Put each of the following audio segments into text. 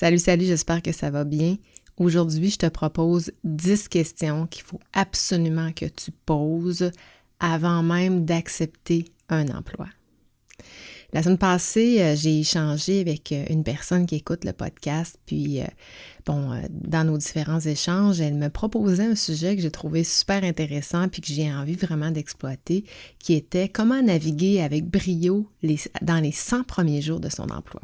Salut, salut, j'espère que ça va bien. Aujourd'hui, je te propose 10 questions qu'il faut absolument que tu poses avant même d'accepter un emploi. La semaine passée, j'ai échangé avec une personne qui écoute le podcast, puis dans nos différents échanges, elle me proposait un sujet que j'ai trouvé super intéressant puis que j'ai envie vraiment d'exploiter, qui était comment naviguer avec brio dans les 100 premiers jours de son emploi.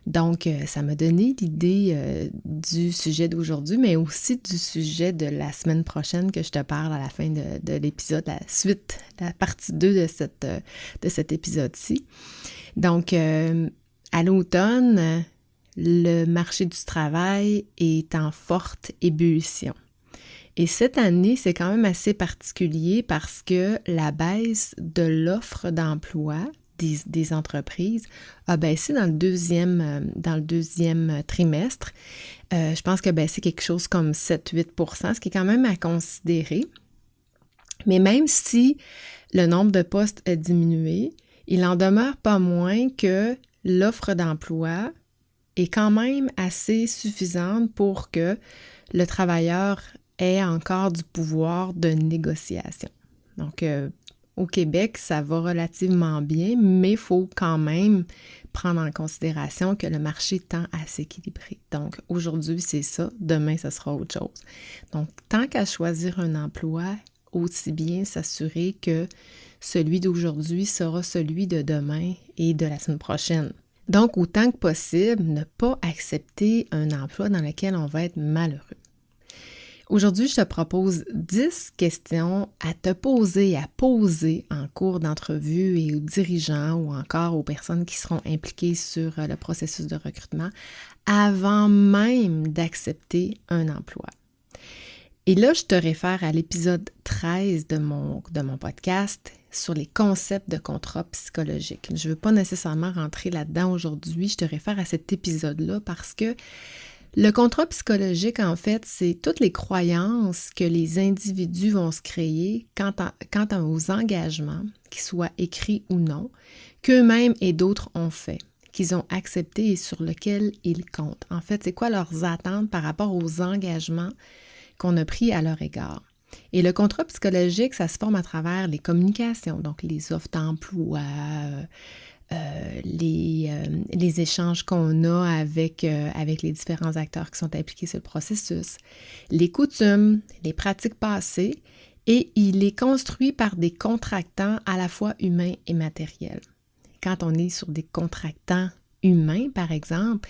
Donc, ça m'a donné l'idée du sujet d'aujourd'hui, mais aussi du sujet de la semaine prochaine que je te parle à la fin de l'épisode, la suite, la partie 2 de cet épisode-ci. Donc, à l'automne, le marché du travail est en forte ébullition. Et cette année, c'est quand même assez particulier parce que la baisse de l'offre d'emploi des entreprises a baissé dans le deuxième trimestre. Je pense que c'est quelque chose comme 7-8%, ce qui est quand même à considérer. Mais même si le nombre de postes a diminué, il en demeure pas moins que l'offre d'emploi est quand même assez suffisante pour que le travailleur ait encore du pouvoir de négociation. Donc, au Québec, ça va relativement bien, mais il faut quand même prendre en considération que le marché tend à s'équilibrer. Donc, aujourd'hui, c'est ça. Demain, ça sera autre chose. Donc, tant qu'à choisir un emploi, aussi bien s'assurer que celui d'aujourd'hui sera celui de demain et de la semaine prochaine. Donc, autant que possible, ne pas accepter un emploi dans lequel on va être malheureux. Aujourd'hui, je te propose 10 questions à te poser, à poser en cours d'entrevue et aux dirigeants ou encore aux personnes qui seront impliquées sur le processus de recrutement avant même d'accepter un emploi. Et là, je te réfère à l'épisode 13 de mon podcast sur les concepts de contrat psychologique. Je ne veux pas nécessairement rentrer là-dedans aujourd'hui, je te réfère à cet épisode-là parce que le contrat psychologique, en fait, c'est toutes les croyances que les individus vont se créer quant aux engagements, qu'ils soient écrits ou non, qu'eux-mêmes et d'autres ont fait, qu'ils ont acceptés et sur lesquels ils comptent. En fait, c'est quoi leurs attentes par rapport aux engagements qu'on a pris à leur égard. Et le contrat psychologique, ça se forme à travers les communications, donc les offres d'emploi, les échanges qu'on a avec les différents acteurs qui sont impliqués sur le processus, les coutumes, les pratiques passées, et il est construit par des contractants à la fois humains et matériels. Quand on est sur des contractants humains, par exemple,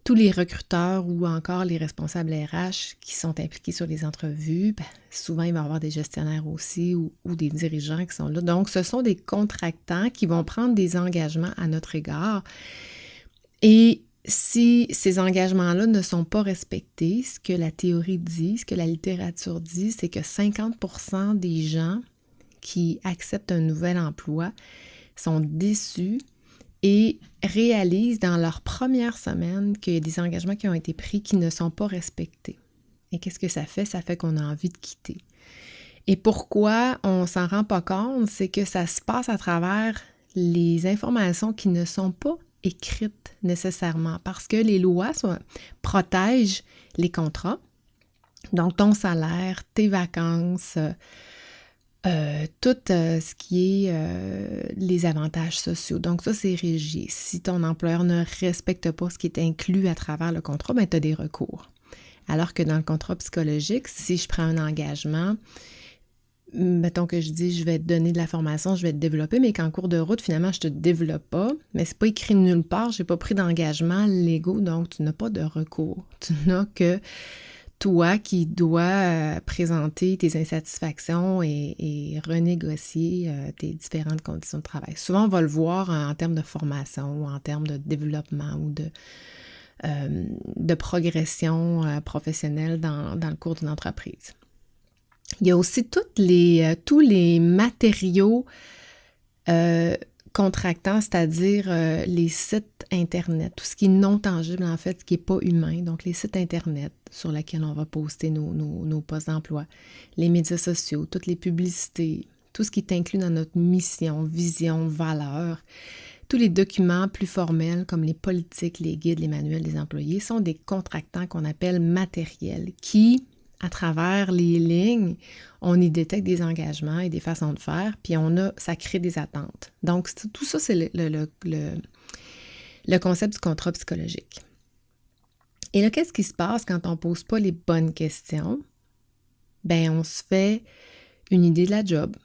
tous les recruteurs ou encore les responsables RH qui sont impliqués sur les entrevues, souvent il va y avoir des gestionnaires aussi ou des dirigeants qui sont là. Donc, ce sont des contractants qui vont prendre des engagements à notre égard. Et si ces engagements-là ne sont pas respectés, ce que la théorie dit, ce que la littérature dit, c'est que 50% des gens qui acceptent un nouvel emploi sont déçus et réalisent dans leur première semaine qu'il y a des engagements qui ont été pris qui ne sont pas respectés. Et qu'est-ce que ça fait? Ça fait qu'on a envie de quitter. Et pourquoi on ne s'en rend pas compte? C'est que ça se passe à travers les informations qui ne sont pas écrites nécessairement parce que les lois protègent les contrats, donc ton salaire, tes vacances, tout ce qui est les avantages sociaux. Donc ça, c'est régi. Si ton employeur ne respecte pas ce qui est inclus à travers le contrat, tu as des recours. Alors que dans le contrat psychologique, si je prends un engagement, mettons que je dis je vais te donner de la formation, je vais te développer, mais qu'en cours de route, finalement, je ne te développe pas, mais c'est pas écrit nulle part, je n'ai pas pris d'engagement légaux, donc tu n'as pas de recours. Tu n'as que toi qui dois présenter tes insatisfactions et renégocier tes différentes conditions de travail. Souvent, on va le voir en termes de formation ou en termes de développement ou de progression professionnelle dans le cours d'une entreprise. Il y a aussi tous les matériaux contractants, c'est-à-dire les sites Internet, tout ce qui est non tangible en fait, ce qui n'est pas humain, donc les sites Internet sur lesquels on va poster nos postes d'emploi, les médias sociaux, toutes les publicités, tout ce qui est inclus dans notre mission, vision, valeur, Tous les documents plus formels, comme les politiques, les guides, les manuels des employés, sont des contractants qu'on appelle matériels, qui, à travers les lignes, on y détecte des engagements et des façons de faire, puis ça crée des attentes. Donc, tout ça, c'est le concept du contrat psychologique. Et là, qu'est-ce qui se passe quand on ne pose pas les bonnes questions? Ben, on se fait une idée de la job,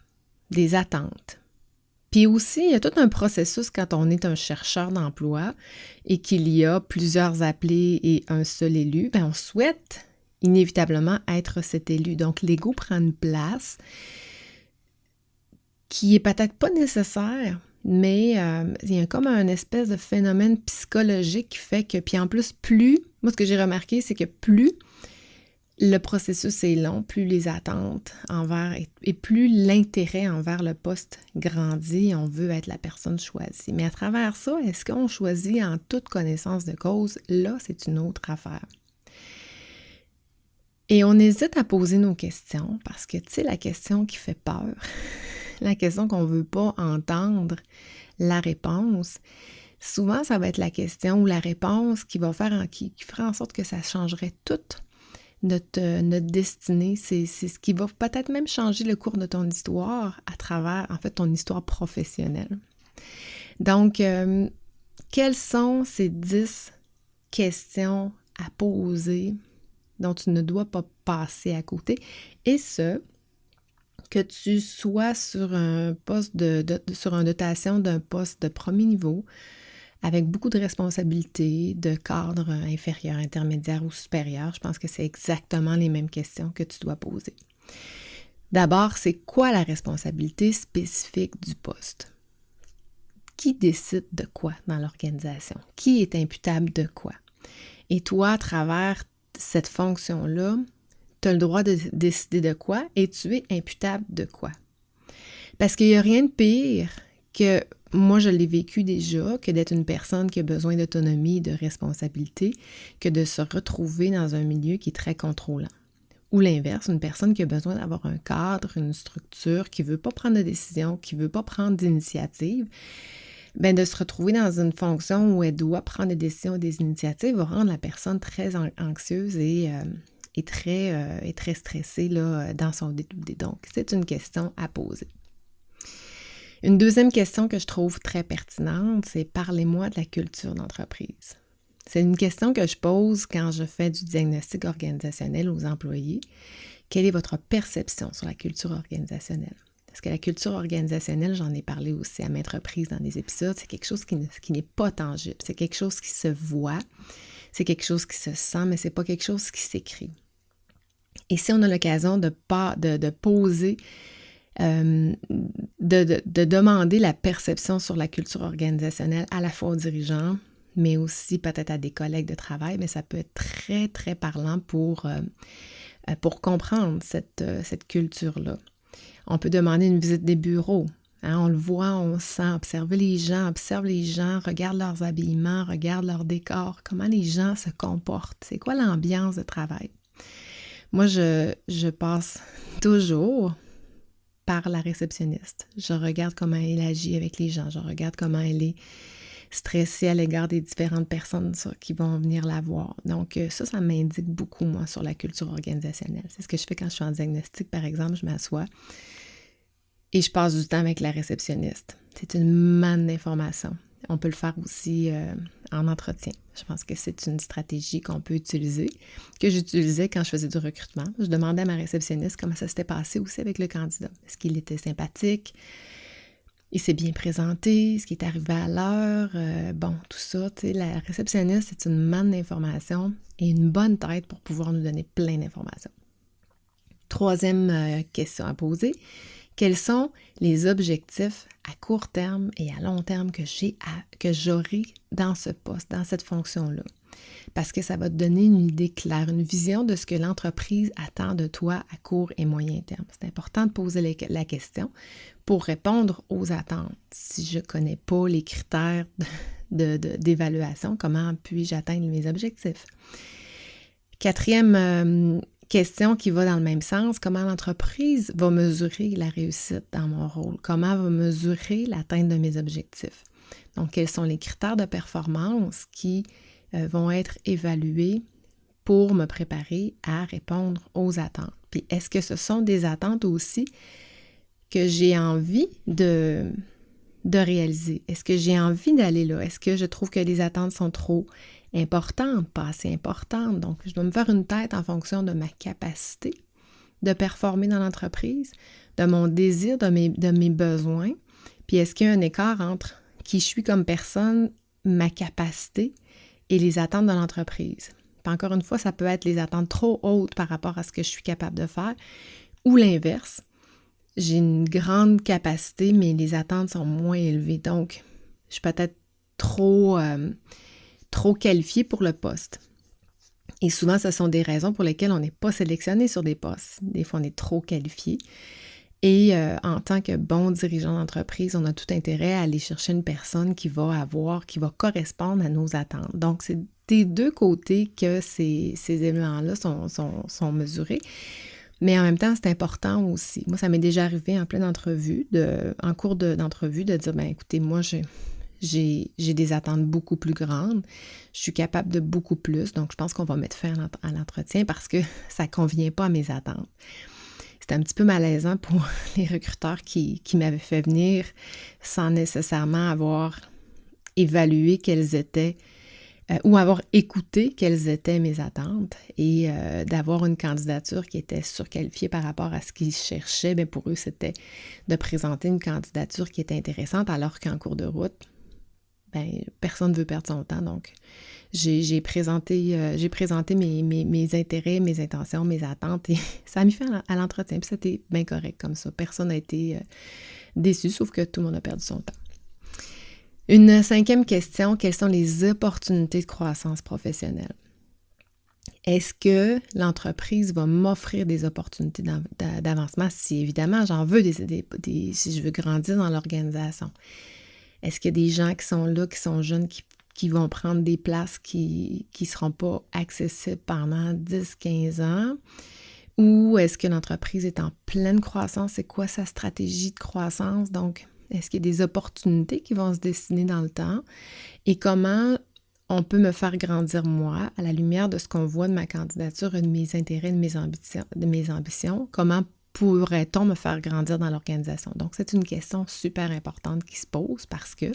des attentes. Puis aussi, il y a tout un processus quand on est un chercheur d'emploi et qu'il y a plusieurs appelés et un seul élu, ben on souhaite inévitablement être cet élu. Donc, l'ego prend une place qui est peut-être pas nécessaire, mais il y a comme un espèce de phénomène psychologique qui fait que, puis en plus, moi ce que j'ai remarqué, c'est que plus le processus est long, plus les attentes et plus l'intérêt envers le poste grandit, on veut être la personne choisie. Mais à travers ça, est-ce qu'on choisit en toute connaissance de cause? Là, c'est une autre affaire. Et on hésite à poser nos questions parce que, tu sais, la question qui fait peur, la question qu'on ne veut pas entendre la réponse, souvent, ça va être la question ou la réponse qui fera en sorte que ça changerait toute notre destinée. C'est ce qui va peut-être même changer le cours de ton histoire à travers, en fait, ton histoire professionnelle. Donc, quelles sont ces 10 questions à poser dont tu ne dois pas passer à côté? Et ce, que tu sois sur un poste sur une dotation d'un poste de premier niveau, avec beaucoup de responsabilités, de cadre inférieur, intermédiaire ou supérieur, je pense que c'est exactement les mêmes questions que tu dois poser. D'abord, c'est quoi la responsabilité spécifique du poste? Qui décide de quoi dans l'organisation? Qui est imputable de quoi? Et toi, à travers cette fonction-là, tu as le droit de décider de quoi et tu es imputable de quoi? Parce qu'il n'y a rien de pire que, moi je l'ai vécu déjà, que d'être une personne qui a besoin d'autonomie et de responsabilité, que de se retrouver dans un milieu qui est très contrôlant. Ou l'inverse, une personne qui a besoin d'avoir un cadre, une structure, qui ne veut pas prendre de décision, qui ne veut pas prendre d'initiative, bien de se retrouver dans une fonction où elle doit prendre des décisions et des initiatives va rendre la personne très anxieuse et très stressée là, dans son détour. Donc, c'est une question à poser. Une deuxième question que je trouve très pertinente, c'est « Parlez-moi de la culture d'entreprise ». C'est une question que je pose quand je fais du diagnostic organisationnel aux employés. Quelle est votre perception sur la culture organisationnelle? Parce que la culture organisationnelle, j'en ai parlé aussi à maintes reprises dans des épisodes, c'est quelque chose qui n'est pas tangible. C'est quelque chose qui se voit, c'est quelque chose qui se sent, mais c'est pas quelque chose qui s'écrit. Et si on a l'occasion de poser, de demander la perception sur la culture organisationnelle à la fois aux dirigeants, mais aussi peut-être à des collègues de travail, mais ça peut être très, très parlant pour comprendre cette culture-là. On peut demander une visite des bureaux. Hein, on le voit, on sent, observe les gens, regarde leurs habillements, regarde leur décor, comment les gens se comportent, c'est quoi l'ambiance de travail. Moi, je passe toujours par la réceptionniste. Je regarde comment elle agit avec les gens, je regarde comment elle est stressée à l'égard des différentes personnes qui vont venir la voir. Donc ça m'indique beaucoup, moi, sur la culture organisationnelle. C'est ce que je fais quand je suis en diagnostic, par exemple, je m'assois et je passe du temps avec la réceptionniste. C'est une manne d'informations. On peut le faire aussi en entretien. Je pense que c'est une stratégie qu'on peut utiliser, que j'utilisais quand je faisais du recrutement. Je demandais à ma réceptionniste comment ça s'était passé aussi avec le candidat. Est-ce qu'il était sympathique? Il s'est bien présenté? Est-ce qu'il est arrivé à l'heure? Tout ça, tu sais, la réceptionniste, c'est une manne d'informations et une bonne tête pour pouvoir nous donner plein d'informations. Troisième question à poser. Quels sont les objectifs à court terme et à long terme que j'aurai dans ce poste, dans cette fonction-là? Parce que ça va te donner une idée claire, une vision de ce que l'entreprise attend de toi à court et moyen terme. C'est important de poser la question pour répondre aux attentes. Si je ne connais pas les critères d'évaluation, comment puis-je atteindre mes objectifs? Quatrième question qui va dans le même sens, comment l'entreprise va mesurer la réussite dans mon rôle? Comment va mesurer l'atteinte de mes objectifs? Donc, quels sont les critères de performance qui vont être évalués pour me préparer à répondre aux attentes? Puis, est-ce que ce sont des attentes aussi que j'ai envie de réaliser? Est-ce que j'ai envie d'aller là? Est-ce que je trouve que les attentes sont trop importantes, pas assez importantes? Donc, je dois me faire une tête en fonction de ma capacité de performer dans l'entreprise, de mon désir, de mes besoins. Puis, est-ce qu'il y a un écart entre qui je suis comme personne, ma capacité et les attentes de l'entreprise? Puis encore une fois, ça peut être les attentes trop hautes par rapport à ce que je suis capable de faire ou l'inverse. J'ai une grande capacité, mais les attentes sont moins élevées. Donc, je suis peut-être trop qualifiée pour le poste. Et souvent, ce sont des raisons pour lesquelles on n'est pas sélectionné sur des postes. Des fois, on est trop qualifié. Et en tant que bon dirigeant d'entreprise, on a tout intérêt à aller chercher une personne qui va correspondre à nos attentes. Donc, c'est des deux côtés que ces éléments-là sont mesurés. Mais en même temps, c'est important aussi. Moi, ça m'est déjà arrivé en pleine entrevue, en cours d'entrevue, de dire, écoutez, moi, j'ai des attentes beaucoup plus grandes. Je suis capable de beaucoup plus. Donc, je pense qu'on va mettre fin à l'entretien parce que ça ne convient pas à mes attentes. C'était un petit peu malaisant pour les recruteurs qui m'avaient fait venir sans nécessairement avoir évalué quelles étaient ou avoir écouté quelles étaient mes attentes et d'avoir une candidature qui était surqualifiée par rapport à ce qu'ils cherchaient. Bien, pour eux, c'était de présenter une candidature qui était intéressante alors qu'en cours de route, personne ne veut perdre son temps. Donc, j'ai présenté mes intérêts, mes intentions, mes attentes et ça a mis fin à l'entretien. Puis c'était bien correct comme ça. Personne n'a été déçu, sauf que tout le monde a perdu son temps. Une 5e question, quelles sont les opportunités de croissance professionnelle? Est-ce que l'entreprise va m'offrir des opportunités d'avancement? Si évidemment, j'en veux si je veux grandir dans l'organisation. Est-ce qu'il y a des gens qui sont là, qui sont jeunes, qui vont prendre des places qui ne seront pas accessibles pendant 10-15 ans? Ou est-ce que l'entreprise est en pleine croissance? C'est quoi sa stratégie de croissance? Donc, est-ce qu'il y a des opportunités qui vont se dessiner dans le temps? Et comment on peut me faire grandir moi, à la lumière de ce qu'on voit de ma candidature, de mes intérêts, de mes ambitions? Comment pourrait-on me faire grandir dans l'organisation? Donc, c'est une question super importante qui se pose parce que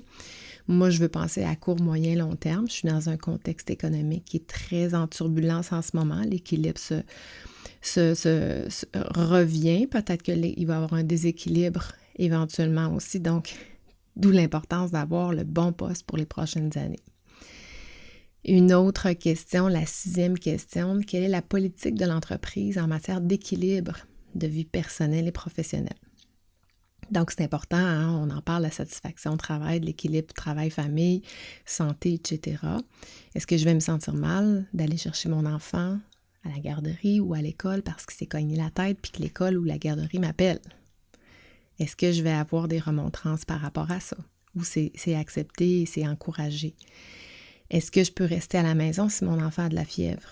moi, je veux penser à court, moyen, long terme. Je suis dans un contexte économique qui est très en turbulence en ce moment. L'équilibre se revient. Peut-être qu'il va y avoir un déséquilibre éventuellement aussi. Donc, d'où l'importance d'avoir le bon poste pour les prochaines années. Une autre question, la 6e question, quelle est la politique de l'entreprise en matière d'équilibre de vie personnelle et professionnelle? Donc, c'est important, hein? On en parle, la satisfaction au travail, de l'équilibre travail-famille, santé, etc. Est-ce que je vais me sentir mal d'aller chercher mon enfant à la garderie ou à l'école parce qu'il s'est cogné la tête puis que l'école ou la garderie m'appelle? Est-ce que je vais avoir des remontrances par rapport à ça? Ou c'est accepté et c'est encouragé? Est-ce que je peux rester à la maison si mon enfant a de la fièvre?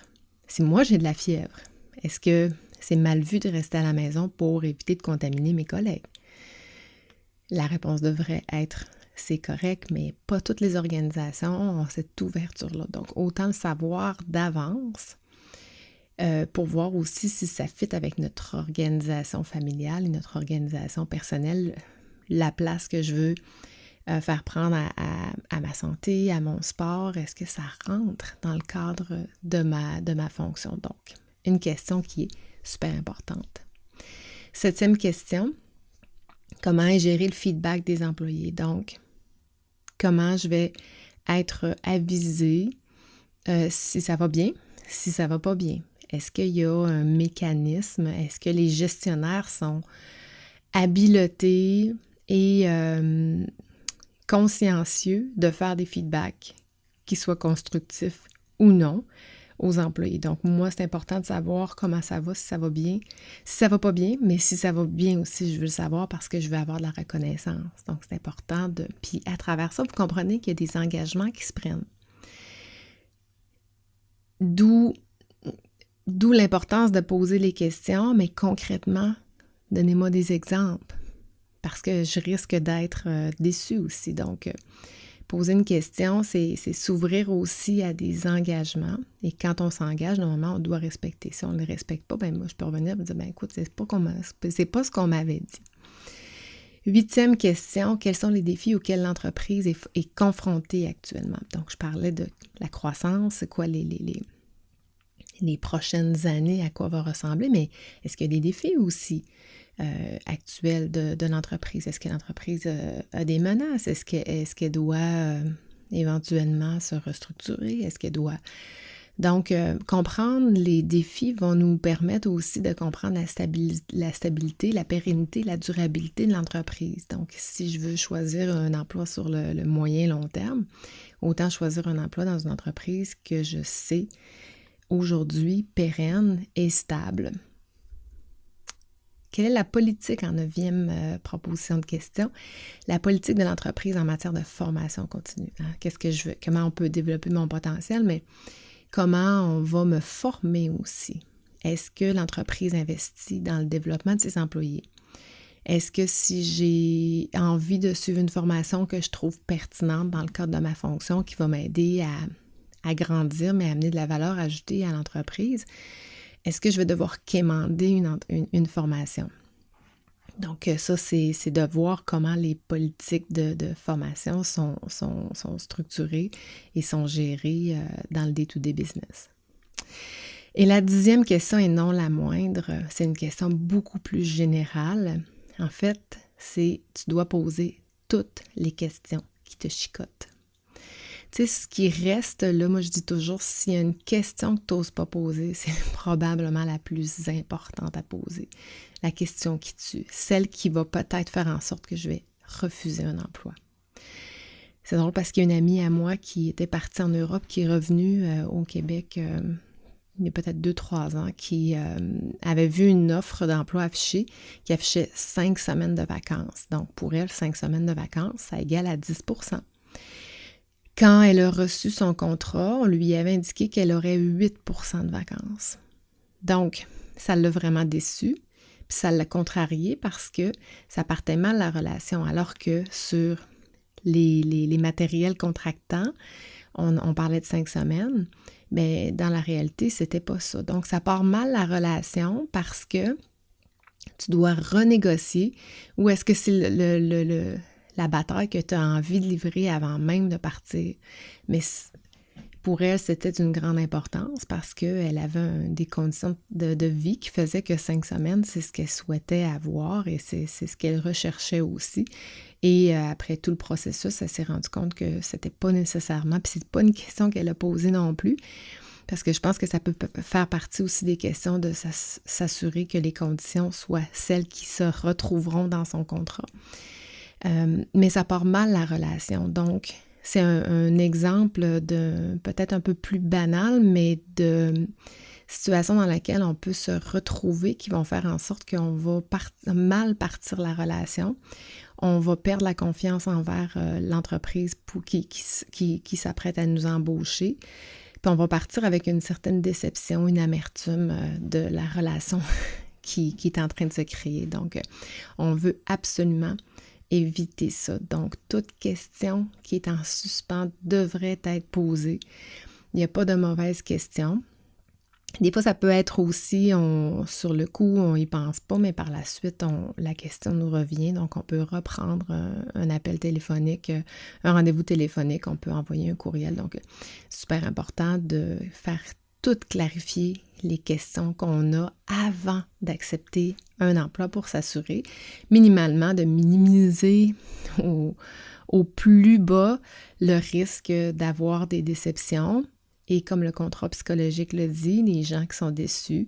Si moi j'ai de la fièvre, est-ce que c'est mal vu de rester à la maison pour éviter de contaminer mes collègues? La réponse devrait être c'est correct, mais pas toutes les organisations ont cette ouverture-là. Donc, autant le savoir d'avance pour voir aussi si ça fit avec notre organisation familiale et notre organisation personnelle, la place que je veux faire prendre à ma santé, à mon sport. Est-ce que ça rentre dans le cadre de ma fonction? Donc, une question qui est super importante. 7e question, comment gérer le feedback des employés? Donc, comment je vais être avisée si ça va bien, si ça va pas bien? Est-ce qu'il y a un mécanisme? Est-ce que les gestionnaires sont habilités et consciencieux de faire des feedbacks qui soient constructifs ou non aux employés? Donc, moi, c'est important de savoir comment ça va, si ça va bien, si ça va pas bien, mais si ça va bien aussi, je veux le savoir parce que je veux avoir de la reconnaissance. Donc, c'est important de... Puis, à travers ça, vous comprenez qu'il y a des engagements qui se prennent. D'où l'importance de poser les questions, mais concrètement, donnez-moi des exemples, parce que je risque d'être déçue aussi. Donc, Poser une question, c'est s'ouvrir aussi à des engagements. Et quand on s'engage, normalement, on doit respecter. Si on ne le respecte pas, ben moi, je peux revenir et dire, ben écoute, c'est pas ce qu'on m'avait dit. 8e question, quels sont les défis auxquels l'entreprise est confrontée actuellement? Donc, je parlais de la croissance, c'est quoi les prochaines années, à quoi va ressembler, mais est-ce qu'il y a des défis aussi actuels de l'entreprise? Est-ce que l'entreprise a des menaces? Est-ce qu'elle doit éventuellement se restructurer? Est-ce qu'elle doit... Donc, comprendre les défis vont nous permettre aussi de comprendre la stabilité, la pérennité, la durabilité de l'entreprise. Donc, si je veux choisir un emploi sur le moyen long terme, autant choisir un emploi dans une entreprise que je sais aujourd'hui pérenne et stable. Quelle est la politique en 9e proposition de question? La politique de l'entreprise en matière de formation continue. Hein? Qu'est-ce que je veux? Comment on peut développer mon potentiel, mais comment on va me former aussi? Est-ce que l'entreprise investit dans le développement de ses employés? Est-ce que si j'ai envie de suivre une formation que je trouve pertinente dans le cadre de ma fonction qui va m'aider à grandir, mais à amener de la valeur ajoutée à l'entreprise, est-ce que je vais devoir quémander une formation? Donc, ça, c'est de voir comment les politiques de formation sont structurées et sont gérées dans le day-to-day business. Et la 10e question, et non la moindre, c'est une question beaucoup plus générale. En fait, tu dois poser toutes les questions qui te chicotent. Tu sais, ce qui reste là, moi je dis toujours, s'il y a une question que tu n'oses pas poser, c'est probablement la plus importante à poser. La question qui tue, celle qui va peut-être faire en sorte que je vais refuser un emploi. C'est drôle parce qu'il y a une amie à moi qui était partie en Europe, qui est revenue au Québec il y a peut-être 2-3 ans, qui avait vu une offre d'emploi affichée qui affichait 5 semaines de vacances. Donc pour elle, 5 semaines de vacances, ça égale à 10%. Quand elle a reçu son contrat, on lui avait indiqué qu'elle aurait 8% de vacances. Donc, ça l'a vraiment déçue, puis ça l'a contrariée parce que ça partait mal la relation, alors que sur les matériels contractants, on parlait de 5 semaines, mais dans la réalité, c'était pas ça. Donc, ça part mal la relation parce que tu dois renégocier ou est-ce que c'est la bataille que tu as envie de livrer avant même de partir. Mais pour elle, c'était d'une grande importance parce qu'elle avait des conditions de vie qui faisaient que 5 semaines, c'est ce qu'elle souhaitait avoir et c'est ce qu'elle recherchait aussi. Et après tout le processus, elle s'est rendue compte que c'était pas nécessairement, puis c'est pas une question qu'elle a posée non plus, parce que je pense que ça peut faire partie aussi des questions de s'assurer que les conditions soient celles qui se retrouveront dans son contrat. Mais ça part mal la relation. Donc, c'est un exemple de peut-être un peu plus banal, mais de situation dans laquelle on peut se retrouver qui vont faire en sorte qu'on va mal partir la relation. On va perdre la confiance envers l'entreprise qui s'apprête à nous embaucher. Puis on va partir avec une certaine déception, une amertume de la relation qui est en train de se créer. Donc, on veut absolument éviter ça. Donc, toute question qui est en suspens devrait être posée. Il n'y a pas de mauvaise question. Des fois, ça peut être aussi, sur le coup, on n'y pense pas, mais par la suite, la question nous revient. Donc, on peut reprendre un appel téléphonique, un rendez-vous téléphonique, on peut envoyer un courriel. Donc, super important de faire tout clarifier les questions qu'on a avant d'accepter un emploi pour s'assurer, minimalement de minimiser au plus bas le risque d'avoir des déceptions. Et comme le contrat psychologique le dit, les gens qui sont déçus,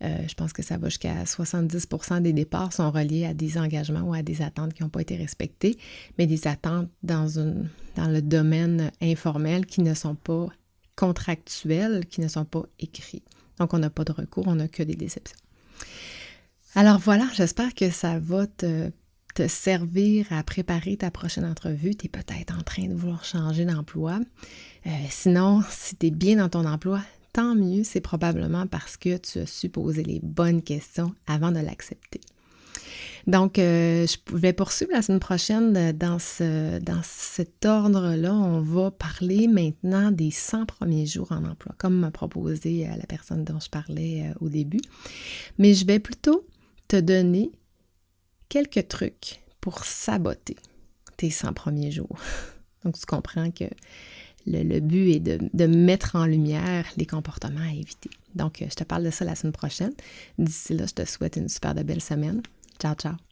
je pense que ça va jusqu'à 70% des départs sont reliés à des engagements ou à des attentes qui n'ont pas été respectées, mais des attentes dans le domaine informel qui ne sont pas contractuels, qui ne sont pas écrits. Donc, on n'a pas de recours, on n'a que des déceptions. Alors voilà, j'espère que ça va te servir à préparer ta prochaine entrevue. Tu es peut-être en train de vouloir changer d'emploi. Sinon, si tu es bien dans ton emploi, tant mieux, c'est probablement parce que tu as su poser les bonnes questions avant de l'accepter. Donc, je vais poursuivre la semaine prochaine dans cet ordre-là. On va parler maintenant des 100 premiers jours en emploi, comme m'a proposé la personne dont je parlais au début. Mais je vais plutôt te donner quelques trucs pour saboter tes 100 premiers jours. Donc, tu comprends que le but est de mettre en lumière les comportements à éviter. Donc, je te parle de ça la semaine prochaine. D'ici là, je te souhaite une super belle semaine. Ciao, ciao!